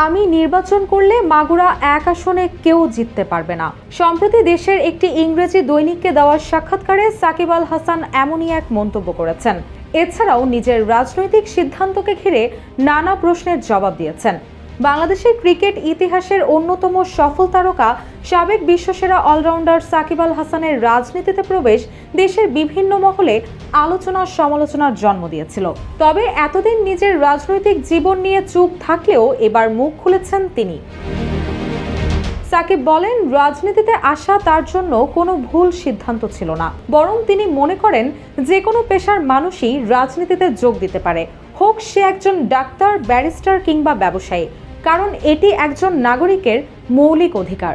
আমি নির্বাচন করলে মাগুরা এক আসনে কেউ জিততে পারবে না। সম্প্রতি দেশের একটি ইংরেজি দৈনিককে দেওয়া সাক্ষাৎকারে সাকিব আল হাসান এমনই এক মন্তব্য করেছেন। এছাড়াও নিজের রাজনৈতিক সিদ্ধান্তকে ঘিরে নানা প্রশ্নের জবাব দিয়েছেন। বাংলাদেশের ক্রিকেট ইতিহাসের অন্যতম সফল তারকা সাবেক বিশ্বসেরা অলরাউন্ডার সাকিব আল হাসানের রাজনীতিতে প্রবেশ দেশের বিভিন্ন মহলে আলোচনা সমালোচনার জন্ম দিয়েছিল। তবে এতদিন নিজের রাজনৈতিক জীবন নিয়ে চুপ থাকলেও এবার মুখ খুলেছেন তিনি। সাকিব বলেন, রাজনীতিতে আসা তার জন্য কোনো ভুল সিদ্ধান্ত ছিল না, বরং তিনি মনে করেন যে কোনো পেশার মানুষই রাজনীতিতে যোগ দিতে পারে, হোক সে একজন ডাক্তার, ব্যারিস্টার কিংবা ব্যবসায়ী, কারণ এটি একজন নাগরিকের মৌলিক অধিকার।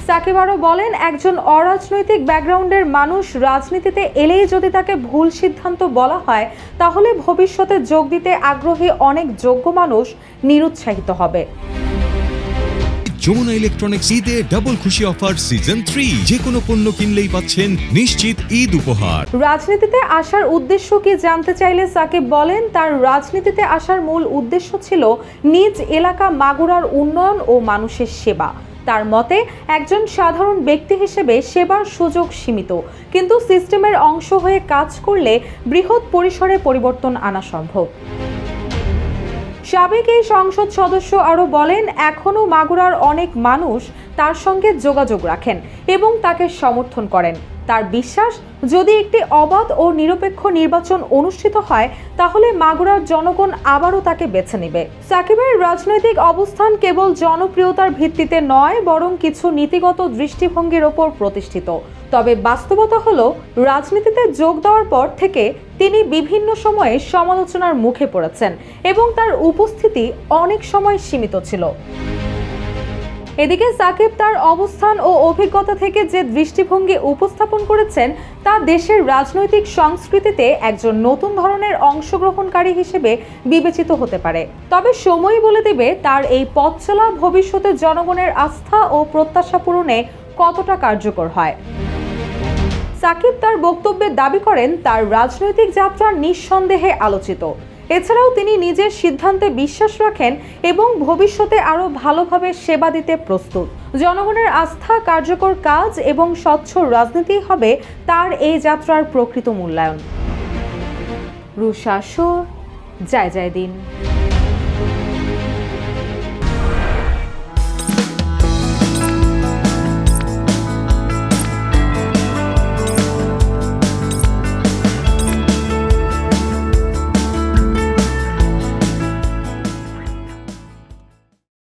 সাকিব আরও বলেন, একজন অরাজনৈতিক ব্যাকগ্রাউন্ডের মানুষ রাজনীতিতে এলেই যদি তাকে ভুল সিদ্ধান্ত বলা হয়, তাহলে ভবিষ্যতে যোগ দিতে আগ্রহী অনেক যোগ্য মানুষ নিরুৎসাহিত হবে। যমুনা ইলেকট্রনিক্স ঈদে ডাবল খুশি অফার সিজন 3, যে কোনো পণ্য কিনলেই পাচ্ছেন নিশ্চিত ঈদ উপহার। রাজনীতিতে আসার উদ্দেশ্য কি জানতে চাইলে সাকিব বলেন, তার রাজনীতিতে আসার মূল উদ্দেশ্য ছিল নিজ এলাকা মাগুরার উন্নয়ন ও মানুষের সেবা। তার মতে, একজন সাধারণ ব্যক্তি হিসেবে সেবার সুযোগ সীমিত, কিন্তু সিস্টেমের অংশ হয়ে কাজ করলে বৃহৎ পরিসরে পরিবর্তন আনা সম্ভব। সাবেক এই সংসদ সদস্য আরও বলেন, এখনও মাগুরার অনেক মানুষ তার সঙ্গে যোগাযোগ রাখেন এবং তাকে সমর্থন করেন। তার বিশ্বাস, যদি একটি অবাধ ও নিরপেক্ষ নির্বাচন অনুষ্ঠিত হয়, তাহলে মাগুরার জনগণ আবারও তাকে বেছে নেবে। সাকিবের রাজনৈতিক অবস্থান কেবল জনপ্রিয়তার ভিত্তিতে নয়, বরং কিছু নীতিগত দৃষ্টিভঙ্গির ওপর প্রতিষ্ঠিত। তবে বাস্তবতা হলো, রাজনীতিতে যোগ দেওয়ার পর থেকে তিনি বিভিন্ন সময়ে সমালোচনার মুখে পড়েছেন এবং তার উপস্থিতি অনেক সময় সীমিত ছিল। এদিকে সাকিব তার অবস্থান ও অভিজ্ঞতা থেকে যে দৃষ্টিভঙ্গি উপস্থাপন করেছেন, তা দেশের রাজনৈতিক সংস্কৃতিতে একজন নতুন ধরনের অংশগ্রহণকারী হিসেবে বিবেচিত হতে পারে। তবে সময়ই বলে দেবে তার এই পথ চলা ভবিষ্যতে জনগণের আস্থা ও প্রত্যাশা পূরণে কতটা কার্যকর হয়। সাকিব তার বক্তব্যে দাবি করেন, তার রাজনৈতিক যাত্রা নিঃসন্দেহে আলোচিত। এছাড়াও তিনি নিজের সিদ্ধান্তে বিশ্বাস রাখেন এবং ভবিষ্যতে আরও ভালোভাবে সেবা দিতে প্রস্তুত। জনগণের আস্থা, কার্যকর কাজ এবং স্বচ্ছ রাজনীতি হবে তার এই যাত্রার প্রকৃত মূল্যায়ন। রুশা শো, জয় জয় দিন।